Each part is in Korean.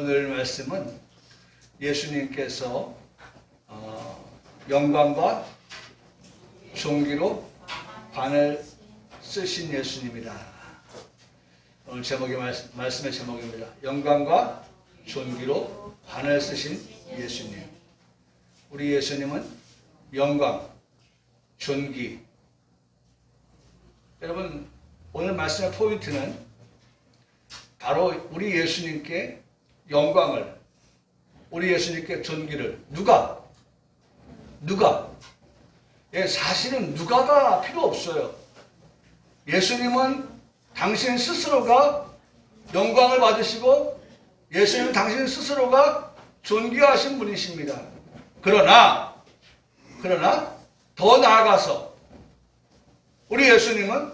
오늘 말씀은 예수님께서 영광과 존귀로 관을 쓰신 예수님이다. 오늘 제목의 말씀의 제목입니다. 영광과 존귀로 관을 쓰신 예수님. 우리 예수님은 영광, 존귀. 여러분, 오늘 말씀의 포인트는 바로 우리 예수님께 영광을, 우리 예수님께 존귀를 누가? 사실은 누가가 필요 없어요. 예수님은 당신 스스로가 영광을 받으시고 예수님은 당신 스스로가 존귀하신 분이십니다. 그러나 더 나아가서 우리 예수님은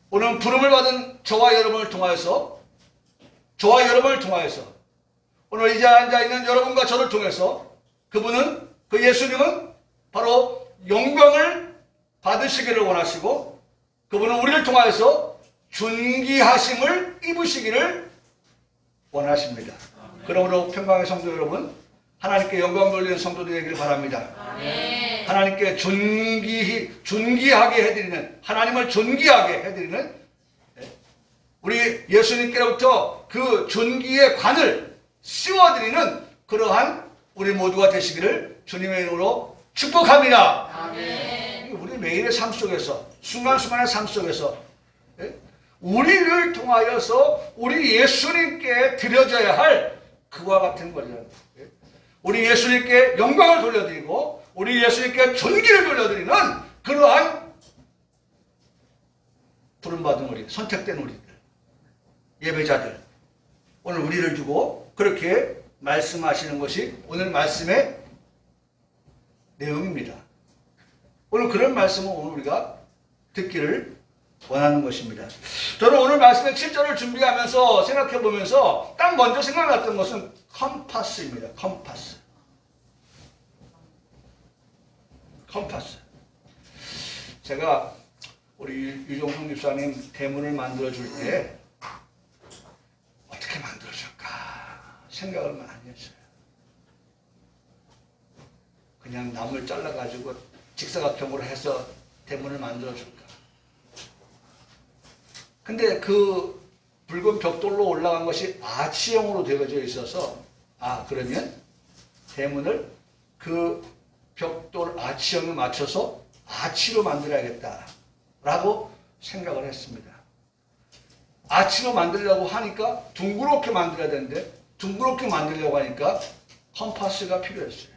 오늘 부름을 받은 저와 여러분을 통하여서 오늘 이제 앉아있는 여러분과 저를 통해서 그 예수님은 바로 영광을 받으시기를 원하시고 그분은 우리를 통하여서 존귀하심을 입으시기를 원하십니다. 그러므로 평강의 성도 여러분, 하나님께 영광 돌리는 성도들이 되기를 바랍니다. 아멘. 하나님께 존귀하게 해드리는, 하나님을 존귀하게 해드리는 우리 예수님께로부터 그 존귀의 관을 씌워드리는 그러한 우리 모두가 되시기를 주님의 이름으로 축복합니다. 아멘. 우리 매일의 삶 속에서, 순간순간의 삶 속에서 우리를 통하여서 우리 예수님께 드려져야 할 그와 같은 거죠. 우리 예수님께 영광을 돌려드리고 우리 예수님께 존귀를 돌려드리는 그러한 부름받은 우리, 선택된 우리들, 예배자들, 오늘 우리를 두고 그렇게 말씀하시는 것이 오늘 말씀의 내용입니다. 오늘 그런 말씀을 오늘 우리가 듣기를 원하는 것입니다. 저는 오늘 말씀의 7절을 준비하면서 생각해보면서 딱 먼저 생각났던 것은 컴파스입니다. 컴파스. 제가 우리 유종성 집사님 대문을 만들어줄 때 어떻게 만들어줄까 생각을 많이 했어요. 그냥 나무를 잘라가지고 직사각형으로 해서 대문을 만들어줄까. 근데 그 붉은 벽돌로 올라간 것이 아치형으로 되어져 있어서 그러면 대문을 그 벽돌 아치형에 맞춰서 아치로 만들어야겠다 라고 생각을 했습니다. 아치로 만들려고 하니까 둥그렇게 만들어야 되는데 둥그렇게 만들려고 하니까 컴파스가 필요했어요.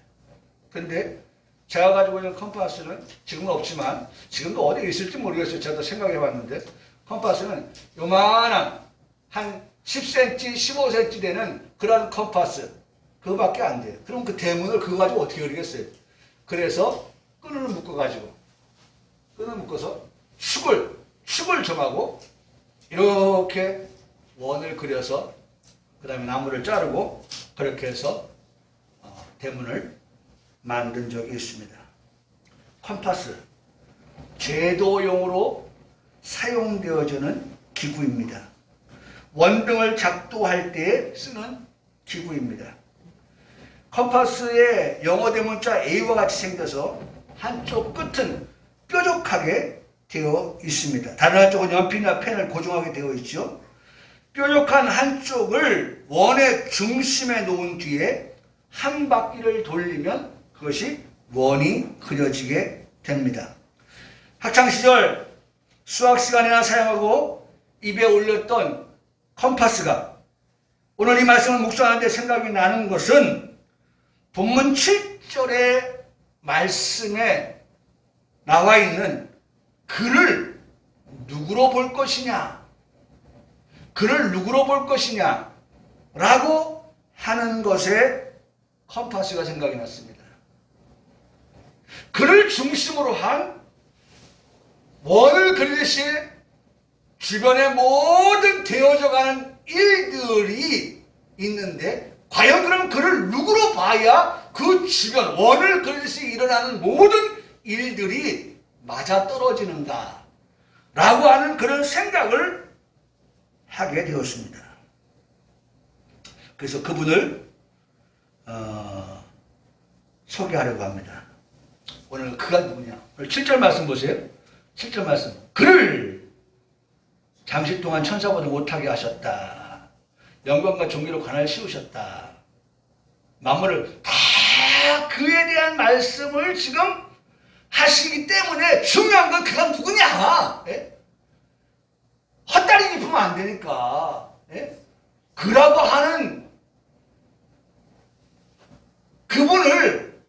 근데 제가 가지고 있는 컴파스는 지금은 없지만 지금도 어디에 있을지 모르겠어요. 제가 생각해 봤는데 컴파스는 요만한 한 10cm, 15cm 되는 그런 컴파스 그거밖에 안 돼요. 그럼 그 대문을 그거 가지고 어떻게 그리겠어요? 그래서 끈을 묶어서 축을 정하고 이렇게 원을 그려서 그 다음에 나무를 자르고 그렇게 해서 대문을 만든 적이 있습니다. 컴파스, 제도용으로 사용되어지는 기구입니다. 원등을 작도할 때 쓰는 기구입니다. 컴파스의 영어 대문자 A와 같이 생겨서 한쪽 끝은 뾰족하게 되어 있습니다. 다른 한쪽은 연필이나 펜을 고정하게 되어 있죠. 뾰족한 한쪽을 원의 중심에 놓은 뒤에 한 바퀴를 돌리면 그것이 원이 그려지게 됩니다. 학창시절 수학 시간이나 사용하고 입에 올렸던 컴파스가 오늘 이 말씀을 묵상하는데 생각이 나는 것은 본문 7절의 말씀에 나와 있는 글을 누구로 볼 것이냐 라고 하는 것에 컴파스가 생각이 났습니다. 글을 중심으로 한 원을 그리듯이 주변의 모든 되어져가는 일들이 있는데 과연 그럼 그를 누구로 봐야 그 주변 원을 그리듯이 일어나는 모든 일들이 맞아떨어지는가 라고 하는 그런 생각을 하게 되었습니다. 그래서 그분을 소개하려고 합니다. 오늘 그가 누구냐? 7절 말씀 보세요. 7절 말씀. 그를 잠시 동안 천사보다 못하게 하셨다. 영광과 존귀로 관을 씌우셨다. 만물을 다 그에 대한 말씀을 지금 하시기 때문에 중요한 건 그가 누구냐? 예? 헛다리 짚으면 안 되니까. 예? 그라고 하는 그분을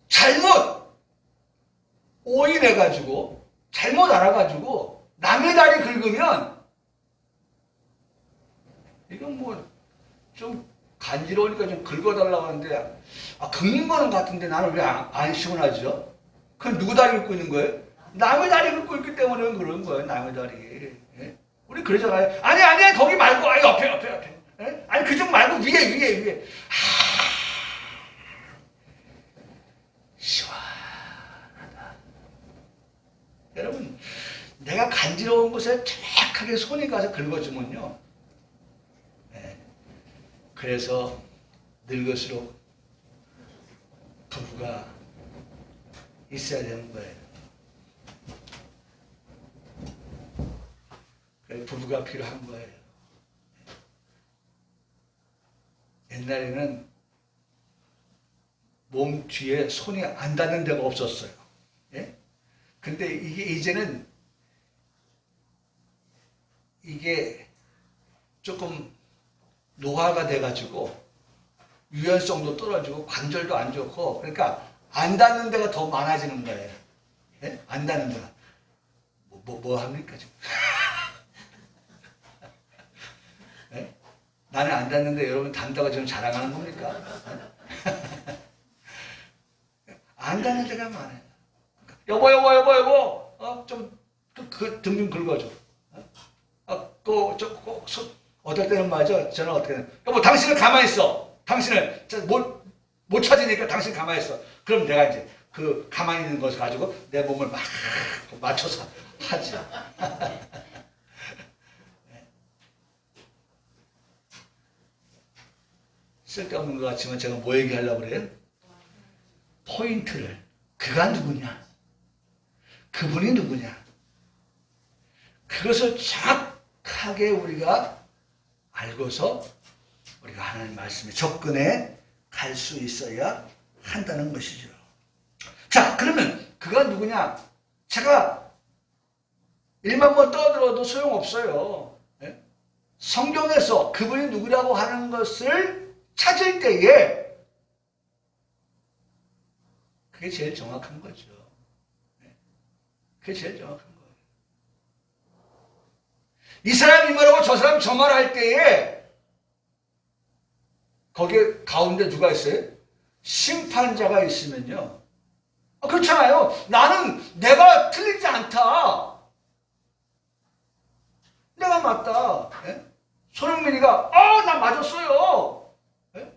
잘못 오인해가지고 잘못 알아가지고 남의 다리 긁으면 이건 뭐 좀 간지러우니까 좀 긁어달라고 하는데 긁는 거는 같은데 나는 왜 안 시원하죠? 그건 누구 다리 긁고 있는 거예요? 남의 다리 긁고 있기 때문에 그런 거예요. 남의 다리. 예? 우리 그러잖아요. 아니 거기 말고 옆에. 예? 아니 그쪽 말고 위에. 시원하다. 여러분 내가 간지러운 곳에 정확하게 손이 가서 긁어주면요. 예. 그래서 늙을수록 부부가 있어야 되는 거예요. 부부가 필요한 거예요. 옛날에는 몸 뒤에 손이 안 닿는 데가 없었어요. 예? 근데 이제는 이게 조금 노화가 돼가지고 유연성도 떨어지고 관절도 안 좋고 그러니까 안 닿는 데가 더 많아지는 거예요. 예? 안 닿는 데가. 뭐 합니까 지금? 예? 나는 안 닿는데 여러분 닿는다고 지금 자랑하는 겁니까? 안 닿는 데가 많아요. 여보, 좀 등 좀 긁어줘. 어떨 때는 맞아. 저는 어떻게 해? 여보, 당신은 가만히 있어. 당신은 못 찾으니까 당신 가만히 있어. 그럼 내가 이제 그 가만히 있는 것을 가지고 내 몸을 막 맞춰서 하지. 쓸데없는 것 같지만 제가 뭐 얘기하려고 그래요? 포인트를. 그가 누구냐? 그분이 누구냐? 그것을 정확하게 우리가 알고서 우리가 하나님 말씀에 접근해 갈 수 있어야 한다는 것이죠. 자, 그러면 그가 누구냐? 제가 일만 번 떠들어도 소용없어요. 네? 성경에서 그분이 누구라고 하는 것을 찾을 때에 그게 제일 정확한 거죠. 네? 그게 제일 정확한 거예요. 이 사람 이 말하고 저 사람 저 말 할 때에 거기에 가운데 누가 있어요? 심판자가 있으면요. 그렇잖아요. 나는 내가 틀리지 않다. 내가 맞다. 예? 손흥민이가 나 맞았어요. 예?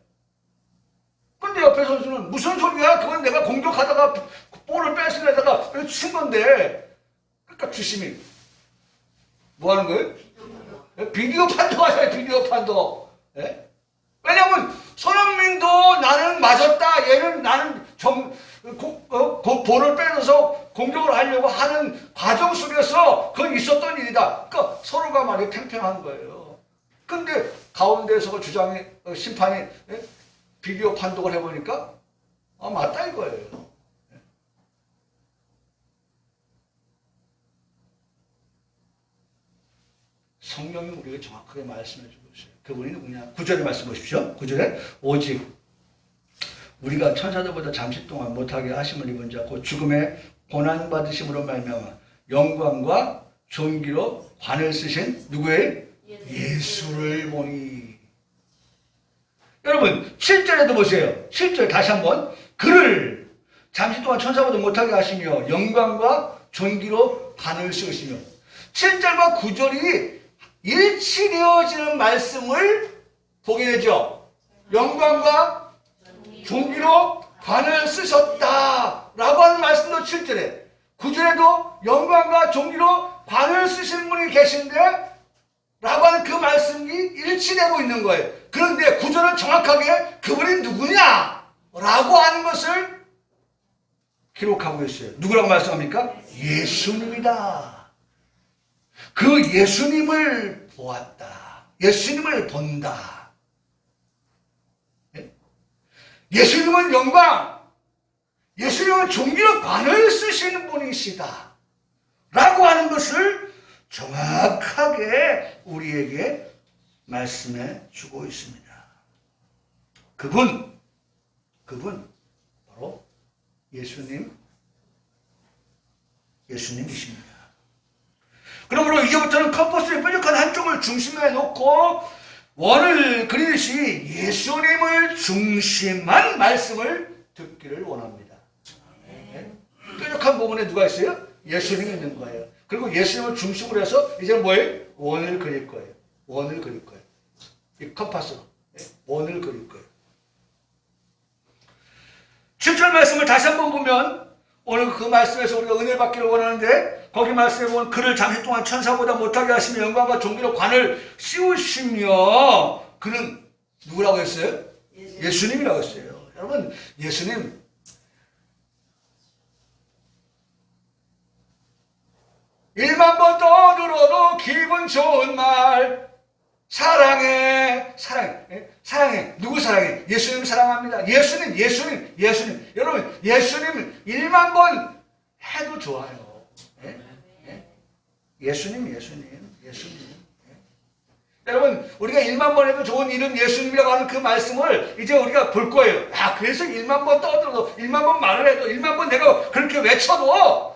근데 옆에 선수는 무슨 소리야? 그건 내가 공격하다가 볼을 뺏으려다가 친 건데. 그러니까 주심이 뭐 하는 거예요? 비디오 판도하잖아요. 비디오 판도. 예? 왜냐면 손흥민도 나는 맞았다. 얘는 나는 볼을 빼서 공격을 하려고 하는 과정 속에서 그건 있었던 일이다. 그러니까 서로가 말이 팽팽한 거예요. 근데 가운데서 심판이 비디오 판독을 해보니까 맞다 이거예요. 성경이 우리에게 정확하게 말씀해 주고 있어요. 그분이 누구냐? 9절에 말씀 보십시오. 9절에 오직 우리가 천사들보다 잠시 동안 못하게 하심을 입은 자 곧 죽음의 고난받으심으로 말미암아 영광과 존귀로 관을 쓰신 누구의? 예수를 보니. 여러분 7절에도 보세요. 7절 다시 한번. 그를 잠시 동안 천사보다 못하게 하시며 영광과 존귀로 관을 씌우시며. 7절과 9절이 일치되어지는 말씀을 보게 되죠. 영광과 존귀로 관을 쓰셨다라고 하는 말씀도 7절에, 9절에도 영광과 존귀로 관을 쓰시는 분이 계신데 라고 하는 그 말씀이 일치되고 있는 거예요. 그런데 구절은 정확하게 그분이 누구냐? 라고 하는 것을 기록하고 있어요. 누구라고 말씀합니까? 예수님이다. 그 예수님을 보았다. 예수님을 본다. 예수님은 영광, 예수님은 종기로 관을 쓰시는 분이시다. 라고 하는 것을 정확하게 우리에게 말씀해 주고 있습니다. 그분 바로 예수님이십니다. 그러므로 이제부터는 컴퍼스의 뾰족한 한쪽을 중심에 놓고 원을 그리듯이 예수님을 중심한 말씀을 듣기를 원합니다. 네? 뾰족한 부분에 누가 있어요? 예수님이 있는 거예요. 그리고 예수님을 중심으로 해서 이제 뭐예요? 원을 그릴 거예요. 원을 그릴 거예요. 이 컴파스로 원을 그릴 거예요. 7절 말씀을 다시 한번 보면 오늘 그 말씀에서 우리가 은혜 받기를 원하는데 거기 말씀에 보면 그를 잠시 동안 천사보다 못하게 하시며 영광과 존귀로 관을 씌우시며 그는 누구라고 했어요? 예수님이라고 했어요. 여러분 예수님 일만 번 떠들어도 기분 좋은 말 사랑해 누구 사랑해? 예수님 사랑합니다. 예수님 여러분 예수님 1만 번 해도 좋아요. 예수님 여러분 우리가 1만 번 해도 좋은 이름 예수님이라고 하는 그 말씀을 이제 우리가 볼 거예요. 그래서 1만 번 떠들어도 1만 번 말을 해도 1만 번 내가 그렇게 외쳐도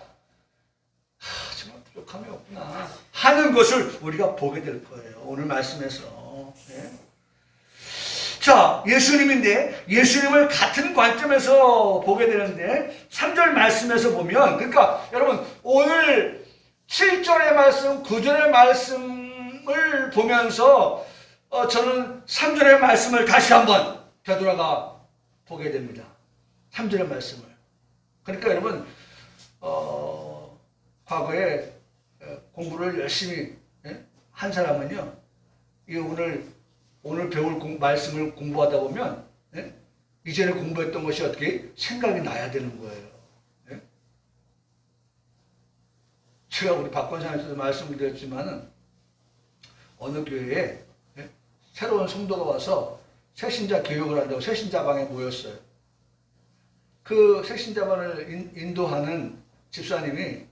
정말 부족함이 없구나 하는 것을 우리가 보게 될 거예요. 오늘 말씀에서. 자, 예수님인데 예수님을 같은 관점에서 보게 되는데 3절 말씀에서 보면 그러니까 여러분 오늘 7절의 말씀, 9절의 말씀을 보면서 저는 3절의 말씀을 다시 한번 되돌아가 보게 됩니다. 3절의 말씀을. 그러니까 여러분 과거에 공부를 열심히 한 사람은요, 이 오늘 배울 말씀을 공부하다 보면 이전에 공부했던 것이 어떻게 생각이 나야 되는 거예요. 제가 우리 박권사님께서 말씀을 드렸지만은 어느 교회에 새로운 성도가 와서 새신자 교육을 한다고 새신자방에 모였어요. 그 새신자반을 인도하는 집사님이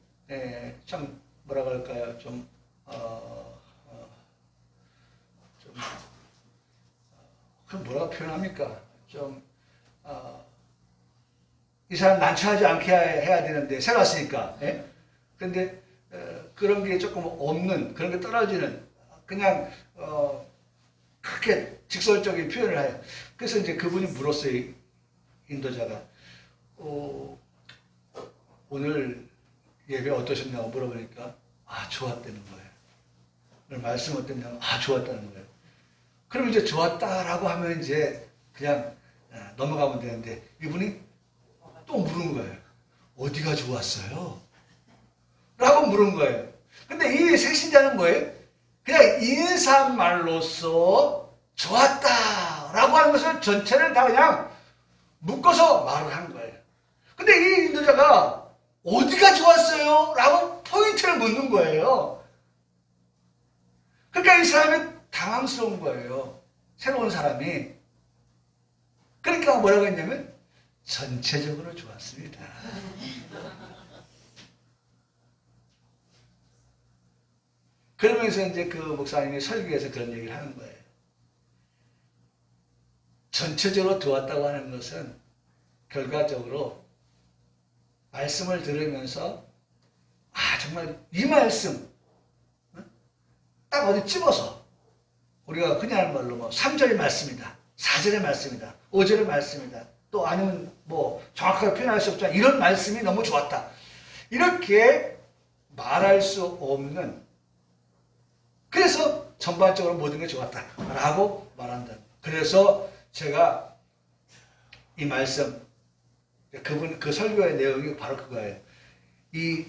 참 뭐라 그럴까요? 좀 그럼 뭐라고 표현합니까? 이 사람 난처하지 않게 해야 되는데 새로 왔으니까. 그런데 그런 게 조금 없는, 그런 게 떨어지는, 그냥 크게 직설적인 표현을 해요. 그래서 이제 그분이 물었어요. 인도자가 오늘 예배 어떠셨냐고 물어보니까 좋았다는 거예요. 오늘 말씀 어땠냐고 좋았다는 거예요. 그럼 이제 좋았다라고 하면 이제 그냥 넘어가면 되는데 이분이 또 물은 거예요. 어디가 좋았어요? 라고 물은 거예요. 근데 이 새신자는 뭐예요? 그냥 인사말로써 좋았다라고 하는 것을 전체를 다 그냥 묶어서 말을 한 거예요. 근데 이 인도자가 어디가 좋았어요? 라고 포인트를 묻는 거예요. 그러니까 이 사람이 당황스러운 거예요. 새로운 사람이. 그러니까 뭐라고 했냐면 전체적으로 좋았습니다. 그러면서 이제 그 목사님이 설교에서 그런 얘기를 하는 거예요. 전체적으로 좋았다고 하는 것은 결과적으로 말씀을 들으면서 정말 이 말씀 딱 어디 집어서 우리가 흔히 하는 말로 3절의 말씀이다, 4절의 말씀이다, 5절의 말씀이다, 또 아니면 정확하게 표현할 수 없지만 이런 말씀이 너무 좋았다, 이렇게 말할 수 없는, 그래서 전반적으로 모든 게 좋았다 라고 말한다. 그래서 제가 이 말씀, 그 설교의 내용이 바로 그거예요. 이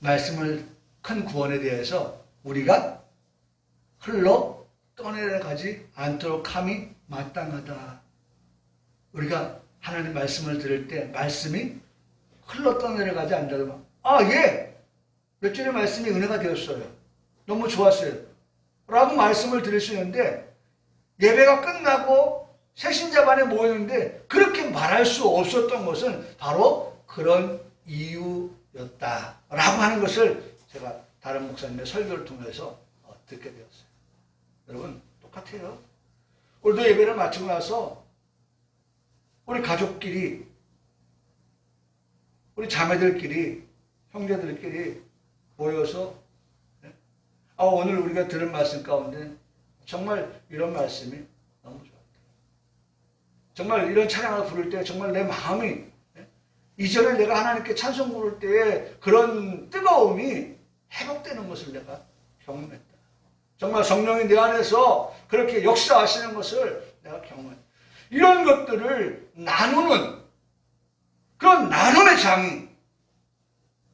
말씀을 큰 구원에 대해서 우리가 흘러 떠내려가지 않도록 함이 마땅하다. 우리가 하나님 말씀을 들을 때 말씀이 흘러 떠내려가지 않는다면 몇 절의 말씀이 은혜가 되었어요. 너무 좋았어요. 라고 말씀을 드릴 수 있는데 예배가 끝나고 새신자반에 모였는데 그렇게 말할 수 없었던 것은 바로 그런 이유였다. 라고 하는 것을 제가 다른 목사님의 설교를 통해서 듣게 되었어요. 여러분 똑같아요. 오늘도 예배를 마치고 나서 우리 가족끼리 우리 자매들끼리 형제들끼리 모여서 오늘 우리가 들은 말씀 가운데 정말 이런 말씀이 너무 좋았다. 정말 이런 찬양을 부를 때 정말 내 마음이 이전에 내가 하나님께 찬송 부를 때의 그런 뜨거움이 회복되는 것을 내가 경험했다. 정말 성령이 내 안에서 그렇게 역사하시는 것을 내가 경험했다. 이런 것들을 나누는 그런 나눔의 장이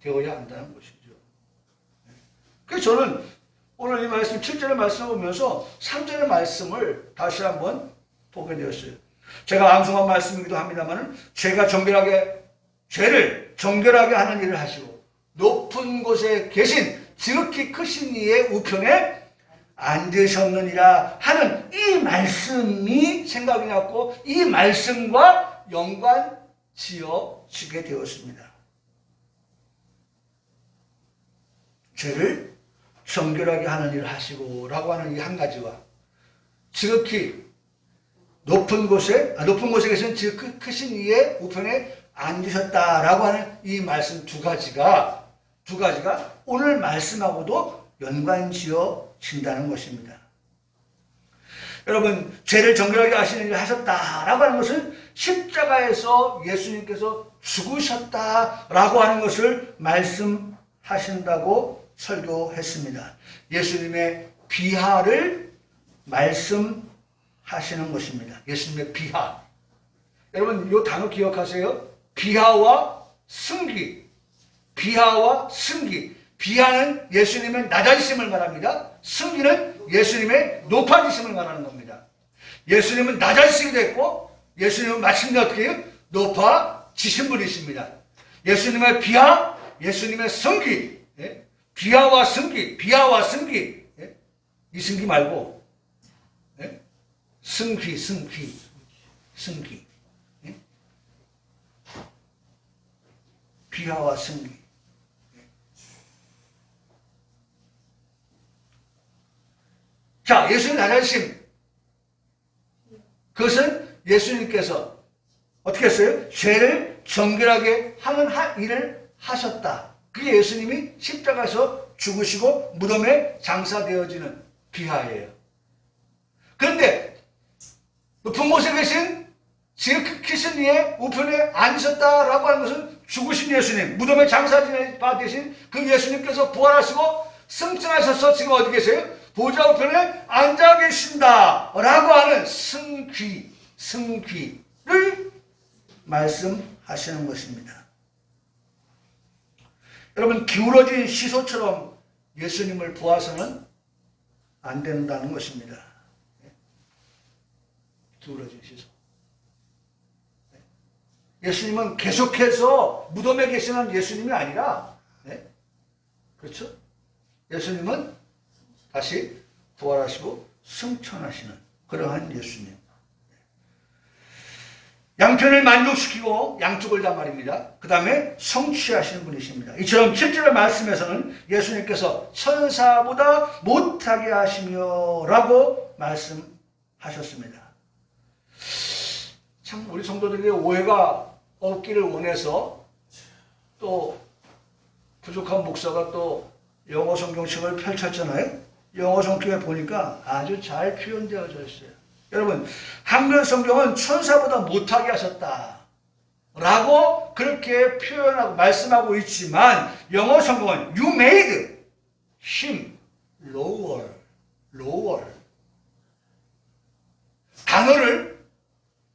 되어야 한다는 것이죠. 그래서 저는 오늘 이 말씀 7절의 말씀을 보면서 3절의 말씀을 다시 한번 보게 되었어요. 제가 암송한 말씀이기도 합니다만 죄를 정결하게 하는 일을 하시고 높은 곳에 계신 지극히 크신 이의 우편에 앉으셨느니라 하는 이 말씀이 생각이 났고 이 말씀과 연관 지어지게 되었습니다. 죄를 정결하게 하는 일을 하시고 라고 하는 이 한 가지와 지극히 높은 곳에 계신 지극히 크신 이의 우편에 앉으셨다라고 하는 이 말씀 두 가지가 오늘 말씀하고도 연관지어진다는 것입니다. 여러분 죄를 정결하게 하시는 일을 하셨다라고 하는 것은 십자가에서 예수님께서 죽으셨다라고 하는 것을 말씀하신다고 설교했습니다. 예수님의 비하를 말씀하시는 것입니다. 예수님의 비하. 여러분 이 단어 기억하세요. 비하와 승기. 비하와 승기. 비하는 예수님의 낮아지심을 말합니다. 승기는 예수님의 높아지심을 말하는 겁니다. 예수님은 낮아지시게 됐고 예수님은 마침내 어떻게 해요? 높아지신 분이십니다. 예수님의 비하, 예수님의 승기. 예? 비하와 승기. 예? 이 승기 말고 예? 승기. 예? 비하와 승기. 자, 예수님 낮아지심. 그것은 예수님께서 어떻게 했어요? 죄를 정결하게 하는 일을 하셨다. 그게 예수님이 십자가에서 죽으시고 무덤에 장사되어지는 비하예요. 그런데 높은 곳에 계신 지극히 크신 이의 우편에 앉으셨다라고 하는 것은 죽으신 예수님, 무덤에 장사되신 그 예수님께서 부활하시고 승천하셔서 지금 어디 계세요? 보좌 우편에 앉아 계신다라고 하는 승귀를 말씀하시는 것입니다. 여러분 기울어진 시소처럼 예수님을 보아서는 안 된다는 것입니다. 기울어진 시소. 예수님은 계속해서 무덤에 계시는 예수님이 아니라 그렇죠? 예수님은 다시 부활하시고 승천하시는 그러한 예수님. 양편을 만족시키고 양쪽을 다 말입니다. 그 다음에 성취하시는 분이십니다. 이처럼 7절의 말씀에서는 예수님께서 천사보다 못하게 하시며 라고 말씀하셨습니다. 참 우리 성도들에게 오해가 없기를 원해서 또 부족한 목사가 또 영어 성경책을 펼쳤잖아요. 영어 성경에 보니까 아주 잘 표현되어져 있어요. 여러분 한글 성경은 천사보다 못하게 하셨다 라고 그렇게 표현하고 말씀하고 있지만 영어 성경은 You made him lower. 단어를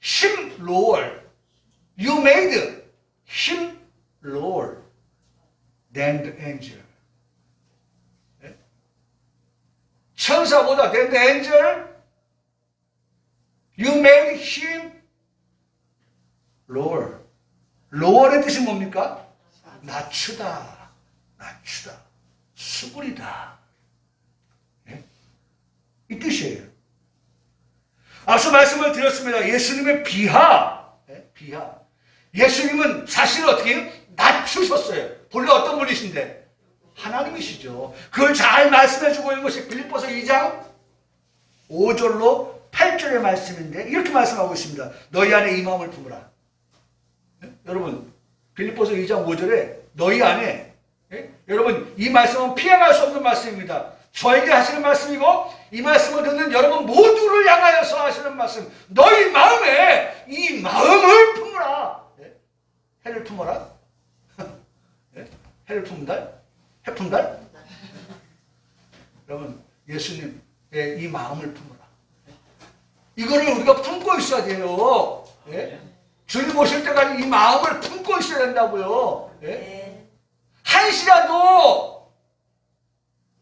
him lower. You made him lower than the angel. 천사보다 than the angel, you made him lower. lower의 뜻이 뭡니까? 낮추다, 낮추다, 수그리다. 네? 이 뜻이에요. 앞서 말씀을 드렸습니다. 예수님의 비하, 네? 비하. 예수님은 자신을 어떻게 해요? 낮추셨어요. 본래 어떤 분이신데? 하나님이시죠. 그걸 잘 말씀해주고 있는 것이 빌립보서 2장 5절로 8절의 말씀인데 이렇게 말씀하고 있습니다. 너희 안에 이 마음을 품으라. 네? 여러분 빌립보서 2장 5절에 너희 안에, 네? 여러분 이 말씀은 피해갈 수 없는 말씀입니다. 저에게 하시는 말씀이고 이 말씀을 듣는 여러분 모두를 향하여서 하시는 말씀. 너희 마음에 이 마음을 품으라. 네? 해를 품어라. 네? 해를 품달? 해품달? 여러분 예수님의 이 마음을 품어라. 이거를 우리가 품고 있어야 돼요. 예? 주님 오실 때까지 이 마음을 품고 있어야 된다고요. 예? 한시라도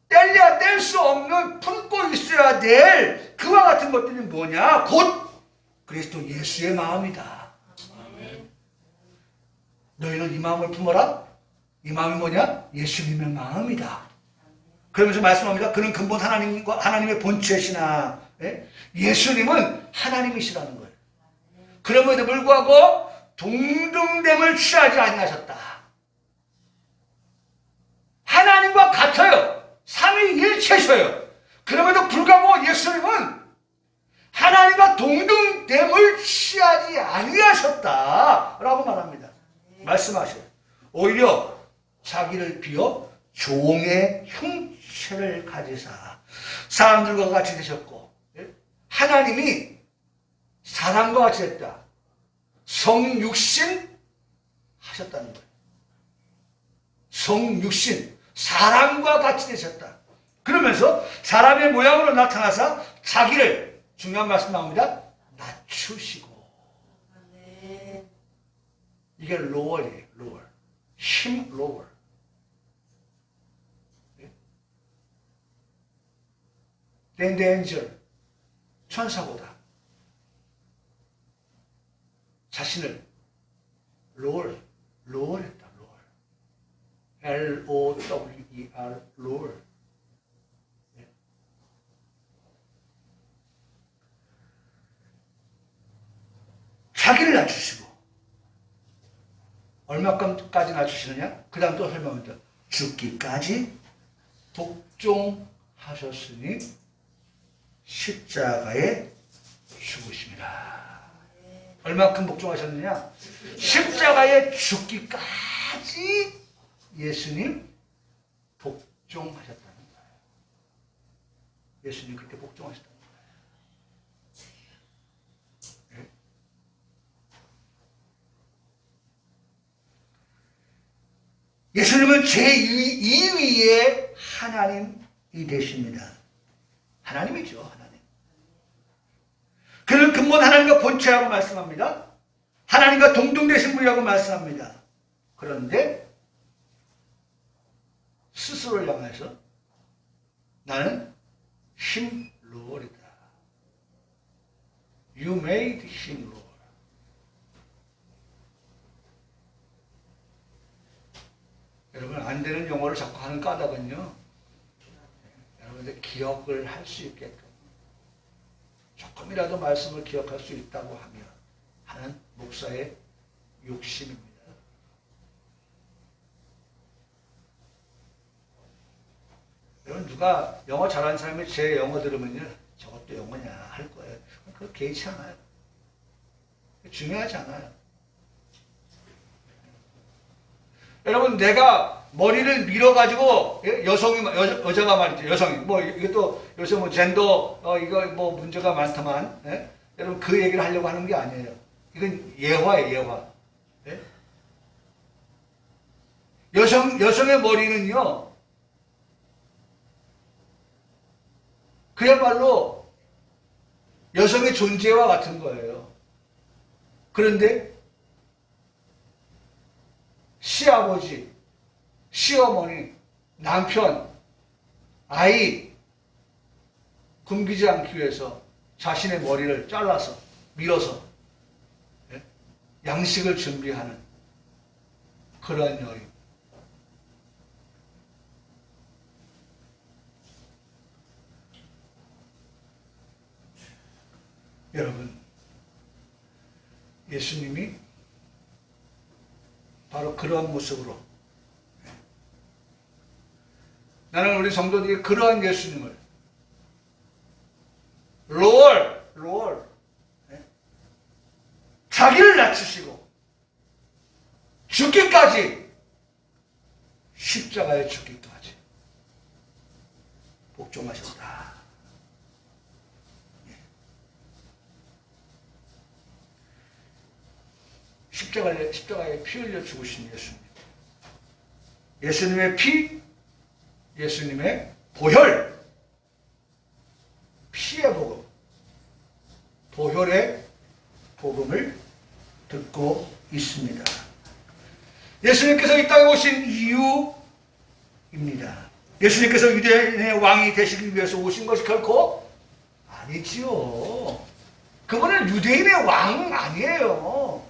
뗄래야 뗄 수 없는 품고 있어야 될 그와 같은 것들이 뭐냐? 곧 그리스도 예수의 마음이다. 너희는 이 마음을 품어라. 이 마음이 뭐냐? 예수님의 마음이다. 그러면서 말씀합니다. 그는 근본 하나님의 본체시나, 예? 예수님은 하나님이시라는 거예요. 그럼에도 불구하고 동등됨을 취하지 아니하셨다. 하나님과 같아요. 삼위일체셔요. 그럼에도 불구하고 예수님은 하나님과 동등됨을 취하지 아니하셨다라고 말합니다. 말씀하셔요. 오히려 자기를 비워 종의 형체를 가지사 사람들과 같이 되셨고, 하나님이 사람과 같이 됐다. 성육신 하셨다는 거예요. 성육신, 사람과 같이 되셨다. 그러면서 사람의 모양으로 나타나서 자기를, 중요한 말씀 나옵니다, 낮추시고. 이게 lower이에요. lower. 힘 lower. than the angel. 천사보다 자신을 lower 했다. lower. L-O-W-E-R lower. 자기를 낮추시고 얼마까지 낮추시느냐? 그 다음 또 설명합니다. 죽기까지 복종하셨으니 십자가에 죽으심이라. 얼마큼 복종하셨느냐? 십자가에 죽기까지 예수님 복종하셨다는 거예요. 예수님 그렇게 복종하셨다는 거예요. 네? 예수님은 제2위의 하나님이 되십니다. 하나님이죠, 하나님. 그는 근본 하나님과 본체라고 말씀합니다. 하나님과 동등되신 분이라고 말씀합니다. 그런데 스스로를 향해서 나는 him Lord이다. You made him Lord. 여러분 안 되는 용어를 자꾸 하는 까닭은요, 여러분들 기억을 할 수 있게끔 조금이라도 말씀을 기억할 수 있다고 하는 목사의 욕심입니다. 여러분 누가 영어 잘하는 사람이 제 영어 들으면요, 저것도 영어냐 할 거예요. 그거 개의치 않아요. 중요하지 않아요. 여러분 내가 머리를 밀어가지고 여자가 말이죠. 여성이 뭐 이것도 요새 뭐 젠더 이거 뭐 문제가 많다만, 예? 여러분 그 얘기를 하려고 하는 게 아니에요. 이건 예화예요, 예화. 예? 여성의 머리는요, 그야말로 여성의 존재와 같은 거예요. 그런데 시아버지, 시어머니, 남편, 아이, 굶기지 않기 위해서 자신의 머리를 잘라서 밀어서 양식을 준비하는 그러한 여인. 여러분, 예수님이 바로 그러한 모습으로, 나는 우리 성도들이 그러한 예수님을 롤 자기를 낮추시고 죽기까지, 십자가에 죽기까지 복종하셨다. 십자가에 피 흘려 죽으신 예수님. 예수님의 피, 예수님의 보혈, 피의 복음, 보혈의 복음을 듣고 있습니다. 예수님께서 이 땅에 오신 이유입니다. 예수님께서 유대인의 왕이 되시기 위해서 오신 것이 결코 아니지요. 그분은 유대인의 왕 아니에요.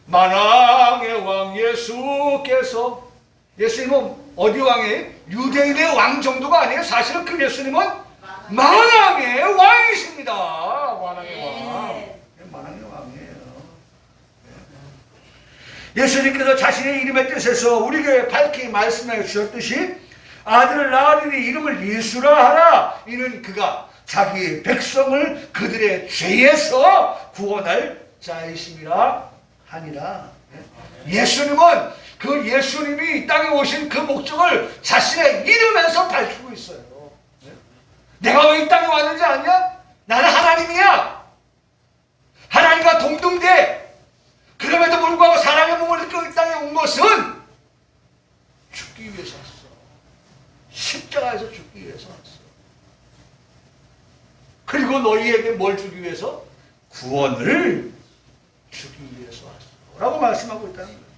만왕의 왕 예수께서, 예수님은 어디 왕이에요? 유대인의 왕 정도가 아니에요. 사실은 그 예수님은 만왕의 왕이십니다. 만왕의 왕. 만왕의 왕이에요. 예수님께서 자신의 이름의 뜻에서 우리에게 밝히 말씀하여 주셨듯이 아들을 낳으리니 이름을 예수라 하라. 이는 그가 자기 백성을 그들의 죄에서 구원할 자이심이라 하니라. 예수님은 그 예수님이 이 땅에 오신 그 목적을 자신의 이름에서 밝히고 있어요. 내가 왜 이 땅에 왔는지 아냐? 나는 하나님이야. 하나님과 동등돼. 그럼에도 불구하고 사랑의 몸을 입고 이 땅에 온 것은 죽기 위해서 왔어. 십자가에서 죽기 위해서 왔어. 그리고 너희에게 뭘 주기 위해서? 구원을 주기 위해서 왔어 라고 말씀하고 있다는 거예요.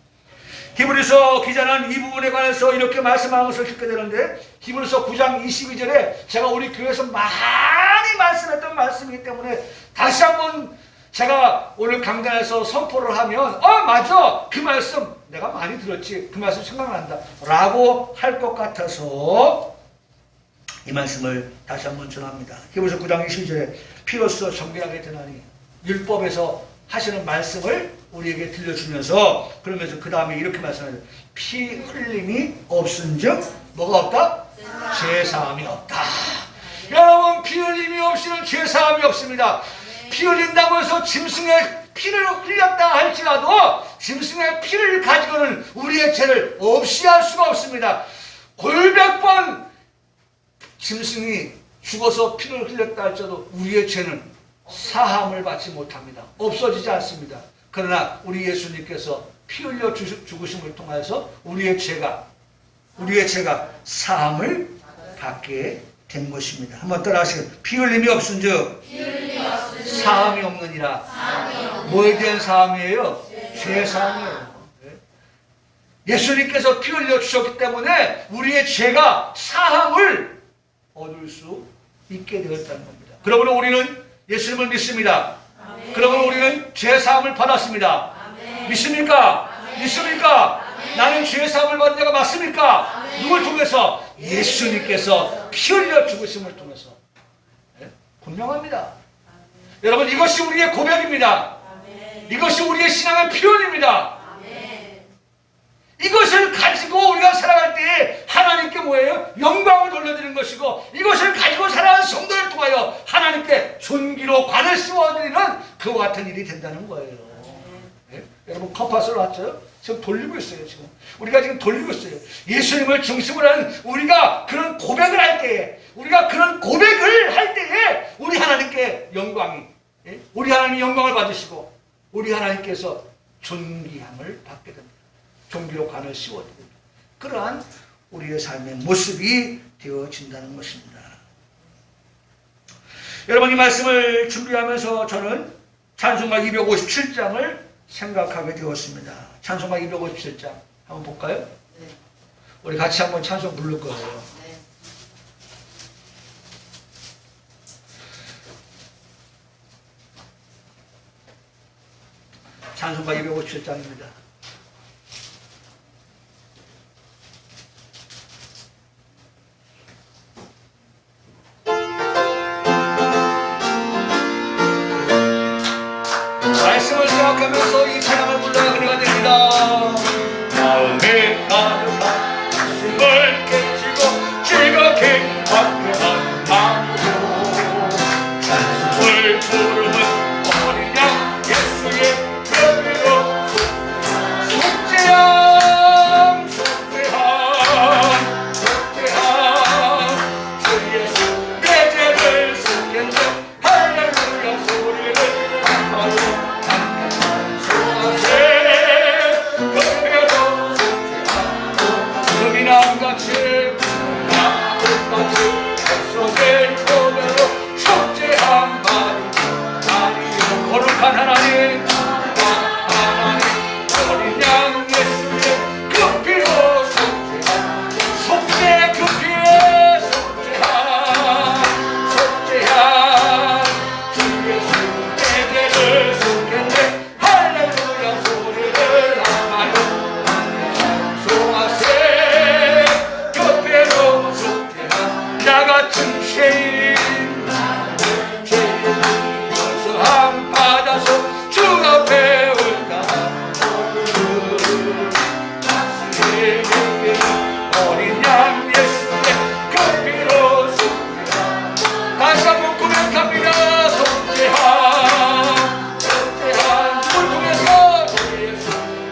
히브리서 기자는 이 부분에 관해서 이렇게 말씀하는 것을 듣게 되는데, 히브리서 9장 22절에 제가 우리 교회에서 많이 말씀했던 말씀이기 때문에 다시 한번 제가 오늘 강단에서 선포를 하면 맞아, 그 말씀 내가 많이 들었지, 그 말씀 생각난다 라고 할 것 같아서 이 말씀을 다시 한번 전합니다. 히브리서 9장 22절에 피로써 정결하게 되나니, 율법에서 하시는 말씀을 우리에게 들려주면서, 그러면서 그 다음에 이렇게 말씀하죠. 피 흘림이 없은즉 뭐가 없다? 죄사함이 없다. 여러분, 피 흘림이 없이는 죄사함이 없습니다. 피 흘린다고 해서 짐승의 피를 흘렸다 할지라도 짐승의 피를 가지고는 우리의 죄를 없이 할 수가 없습니다. 골백번 짐승이 죽어서 피를 흘렸다 할지라도 우리의 죄는 사함을 받지 못합니다. 없어지지 않습니다. 그러나 우리 예수님께서 피 흘려 죽으심을 통해서 우리의 죄가 사함을 받게 된 것입니다. 한번 따라하시죠. 피 흘림이 없은즉 사함이 없느니라. 뭐에 대한 사함이에요? 죄 사함이에요. 예수님께서 피 흘려 주셨기 때문에 우리의 죄가 사함을 얻을 수 있게 되었다는 겁니다. 그러므로 우리는 예수님을 믿습니다. 아멘. 그러므로 우리는 죄사함을 받았습니다. 아멘. 믿습니까? 아멘. 믿습니까? 아멘. 나는 죄사함을 받은 자가 맞습니까? 아멘. 누굴 통해서? 예수님께서 피 흘려 죽으심을 통해서. 분명합니다. 아멘. 여러분, 이것이 우리의 고백입니다. 아멘. 이것이 우리의 신앙의 표현입니다. 이것을 가지고 우리가 살아갈 때 하나님께 뭐예요? 영광을 돌려드리는 것이고, 이것을 가지고 살아가는 성도를 통하여 하나님께 존귀로 관을 씌워드리는 그와 같은 일이 된다는 거예요. 네? 여러분, 컴파스를 왔죠? 지금 돌리고 있어요. 지금 우리가 지금 돌리고 있어요. 예수님을 중심으로 하는 우리가 그런 고백을 할 때에, 우리 하나님께 영광이, 우리 하나님 영광을 받으시고 우리 하나님께서 존귀함을 받게 됩니다. 종기로 관을 씌워드립니다. 그러한 우리의 삶의 모습이 되어진다는 것입니다. 여러분, 이 말씀을 준비하면서 저는 찬송가 257장을 생각하게 되었습니다. 찬송가 257장 한번 볼까요? 네. 우리 같이 한번 찬송 부를 거예요. 네. 찬송가 257장입니다. 말씀을 생각하면서 이 찬양을 불러야 그래가 됩니다. 마음에 가득한 숨을 깨치고 즐겁게 화평한 마음으로 찬송을 부르는 어린 양 예수의 별으로 속죄함 속죄함 속죄함 주 예수 내 죄를 속겠네 할렐루야 소리를 한마디로 남같이 나뭇가지 속에 보면서 속죄한 말이요 거룩한 하나님 어린 양 예수의 그 피로 속죄한 속죄 그 피에 속죄한 속죄한 주 예수 내 죄를 속겠네 할렐루야 소리를 하마요 찬송하세 나 같은 죄인 용서함 받아서 주 앞에 올까 어린 양 예수의 그 피로 속죄함 다시 한번 고백합니다. 속죄함 속죄함 누굴 통해서 주 예수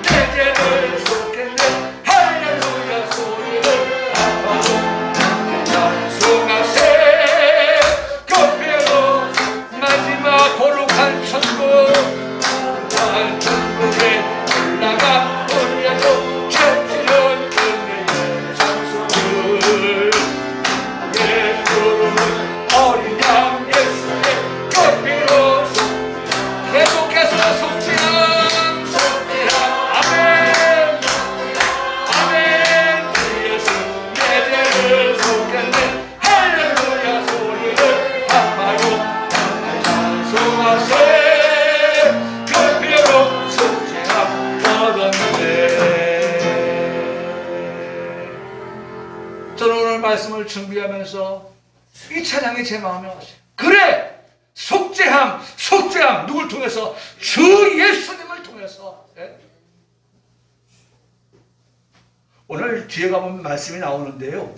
내 죄를 속겠네 할렐루야 소리를 한마로 찬송하세 그 피로 마지막 거룩한 천국 거룩한 천국에 올라가 올려도 죄지는 은혜의 찬송을 예 부르는 어린 양 예수의 그 피로 계속해서 속죄함 속죄함 아멘 아멘 주 예수 내 죄를 속겠네 할렐루야 소리를 한마로 찬송하세 그 피로 속죄함 받았네. 저는 오늘 말씀을 준비하면서 이 찬양이 제 마음에 왔어요. 그래 속죄함 속죄함 누굴 통해서? 주 예수님을 통해서. 예? 오늘 뒤에 가보면 말씀이 나오는데요.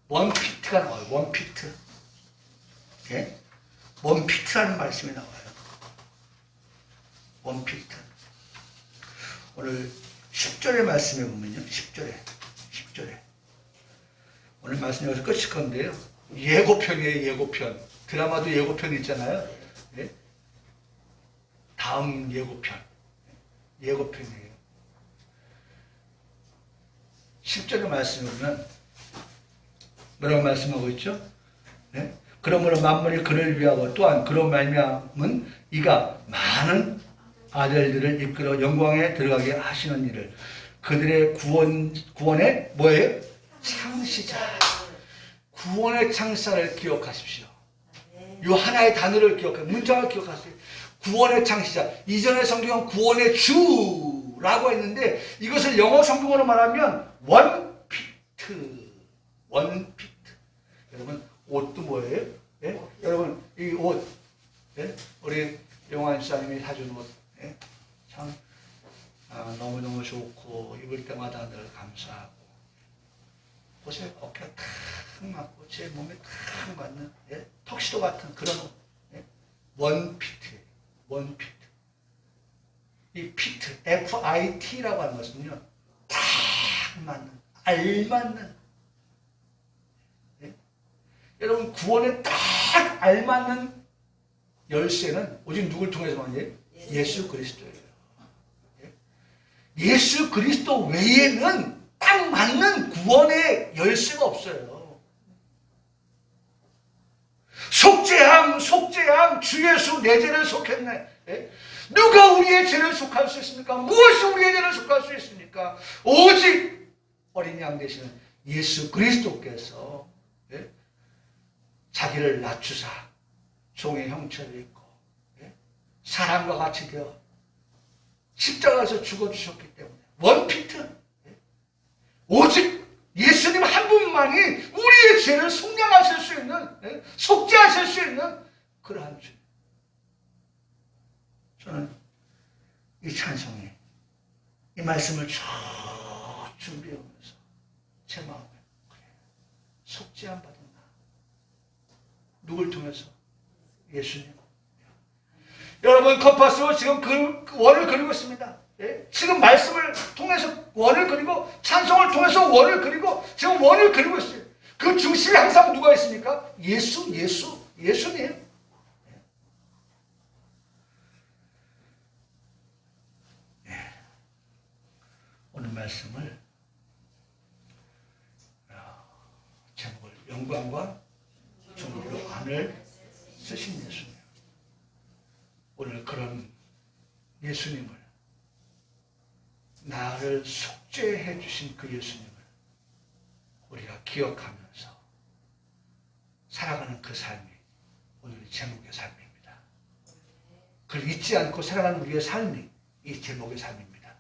원피트가 나와요. 원피트. 예? 원피트라는 말씀이 나와요. 원피트. 오늘 10절의 말씀에 보면요. 10절에. 오늘 말씀 여기서 끝일 건데요. 예고편이에요. 예고편. 드라마도 예고편 있잖아요. 예? 다음 예고편. 예고편이에요. 10절의 말씀에 보면 뭐라고 말씀하고 있죠? 네? 그러므로 만물이 그를 위하고 또한 그로 말미암은 이가 많은 아들들을 이끌어 영광에 들어가게 하시는 일을 그들의 구원의 뭐예요? 창시자. 구원의 창시자를 기억하십시오. 이 하나의 단어를 기억하세요. 문장을 기억하세요. 구원의 창시자. 이전의 성경은 구원의 주라고 했는데 이것을 영어 성경으로 말하면 원피트. 여러분 옷도 뭐예요? 예? 여러분 이 옷, 예? 우리 용환 씨님이 사준 옷, 예? 참 너무너무 좋고 입을 때마다 늘 감사하고 옷에 어깨가 탁 맞고 제 몸에 탁 맞는, 예? 턱시도 같은 그런 옷, 예? 원피트. 이 피트, FIT라고 하는 것은요 딱 맞는, 알맞는, 예? 여러분 구원에 딱 알맞는 열쇠는 오직 누굴 통해서만 해요? 예수 그리스도예요. 예? 예수 그리스도 외에는 딱 맞는 구원의 열쇠가 없어요. 속죄함 주 예수 내 죄를 속했네. 예? 누가 우리의 죄를 속할 수 있습니까? 무엇이 우리의 죄를 속할 수 있습니까? 오직 어린 양 되시는 예수 그리스도께서, 예? 자기를 낮추사 종의 형체를 입고, 예? 사람과 같이 되어 십자가에서 죽어주셨기 때문에 원피트, 오직 예수님 한 분만이 우리의 죄를 속량하실 수 있는, 속죄하실 수 있는 그러한 주. 저는 이 찬송에 이 말씀을 쭉 준비하면서 제 마음에 그래, 속죄함 받은 나. 누굴 통해서? 예수님. 여러분, 컴파스로 지금 그 원을 그리고 있습니다. 예? 지금 말씀을 통해서 원을 그리고 찬송을 통해서 원을 그리고 지금 원을 그리고 있어요. 그 중심에 항상 누가 있습니까? 예수님. 예. 오늘 말씀을 제목을 영광과 존귀로 안을 쓰신 예수님. 오늘 그런 예수님을, 나를 속죄해 주신 그 예수님을 우리가 기억하면서 살아가는 그 삶이 오늘 제목의 삶입니다. 그걸 잊지 않고 살아가는 우리의 삶이 이 제목의 삶입니다.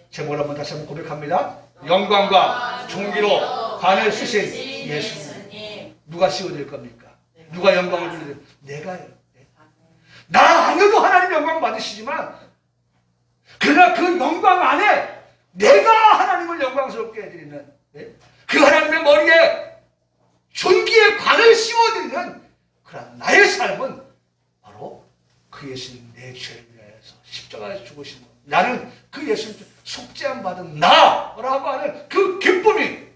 제목을 한번 다시 한번 고백합니다. 영광과 존귀로 관을 쓰신 예수님. 누가 씌워드릴 겁니까? 누가 영광을 드릴? 내가요. 나 안에도 하나님 영광 받으시지만, 그러나 그 영광 안에 내가 하나님을 영광스럽게 해드리는, 그 하나님의 머리에 존귀의 관을 씌워드리는 그런 나의 삶은 바로 그 예수님, 내 죄를 위하여서 십자가에서 죽으신 것, 나는 그 예수님 속죄함 받은 나라고 하는 그 기쁨이,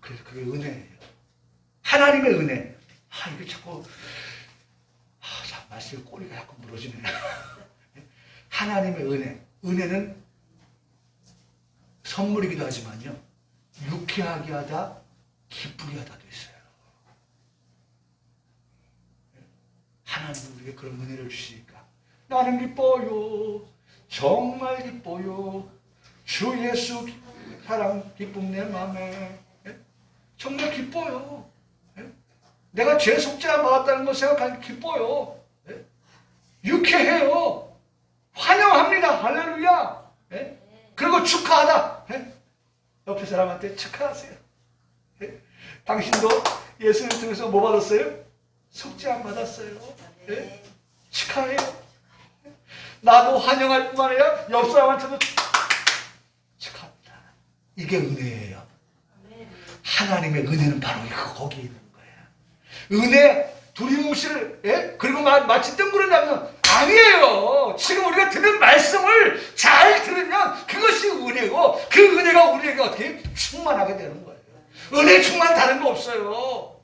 그래서 그게 은혜예요. 하나님의 은혜. 이게 자꾸, 말씀이 꼬리가 자꾸 물어지네. 하나님의 은혜. 은혜는 선물이기도 하지만요, 유쾌하게 하다, 기쁘게 하다도 있어요. 하나님은 우리에게 그런 은혜를 주시니까 나는 기뻐요. 정말 기뻐요. 주 예수 사랑 기쁨 내 맘에. 정말 기뻐요. 내가 죄 속죄함 받았다는 걸 생각하니 기뻐요. 유쾌해요. 환영합니다. 할렐루야. 그리고 축하하다. 옆에 사람한테 축하하세요. 당신도 예수님 통해서 뭐 받았어요? 속죄함 받았어요. 축하해요. 나도 환영할 뿐만 아니라 옆 사람한테도 축하합니다. 이게 은혜예요. 하나님의 은혜는 바로 거기에 있는 거예요. 은혜 두리뭉실, 그리고 마치 뜬구름 잡는, 아니에요. 지금 우리가 듣는 말씀을 잘 들으면 그것이 은혜고, 그 은혜가 우리에게 어떻게 충만하게 되는 거예요. 은혜 충만 다른 거 없어요.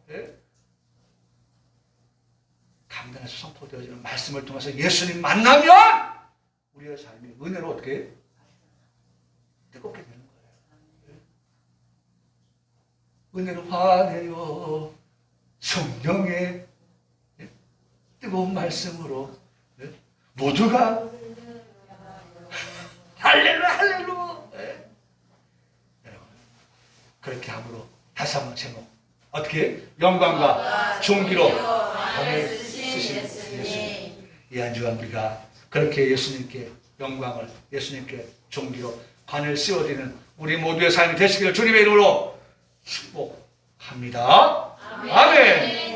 강단에서 선포되어지는 말씀을 통해서 예수님 만나면 우리의 삶이 은혜로 어떻게 뜨겁게 되는 거예요. 은혜로 환해요. 성령의 뜨거운 말씀으로 모두가 할렐루야 할렐루야. 여러분, 그렇게 함으로 다시 한번 제목, 어떻게? 영광과 존귀로 관을 쓰신 예수님. 이 한 주간 우리가 그렇게 예수님께 영광을, 예수님께 존귀로 관을 씌워드리는 우리 모두의 삶이 되시기를 주님의 이름으로 축복합니다. 아멘.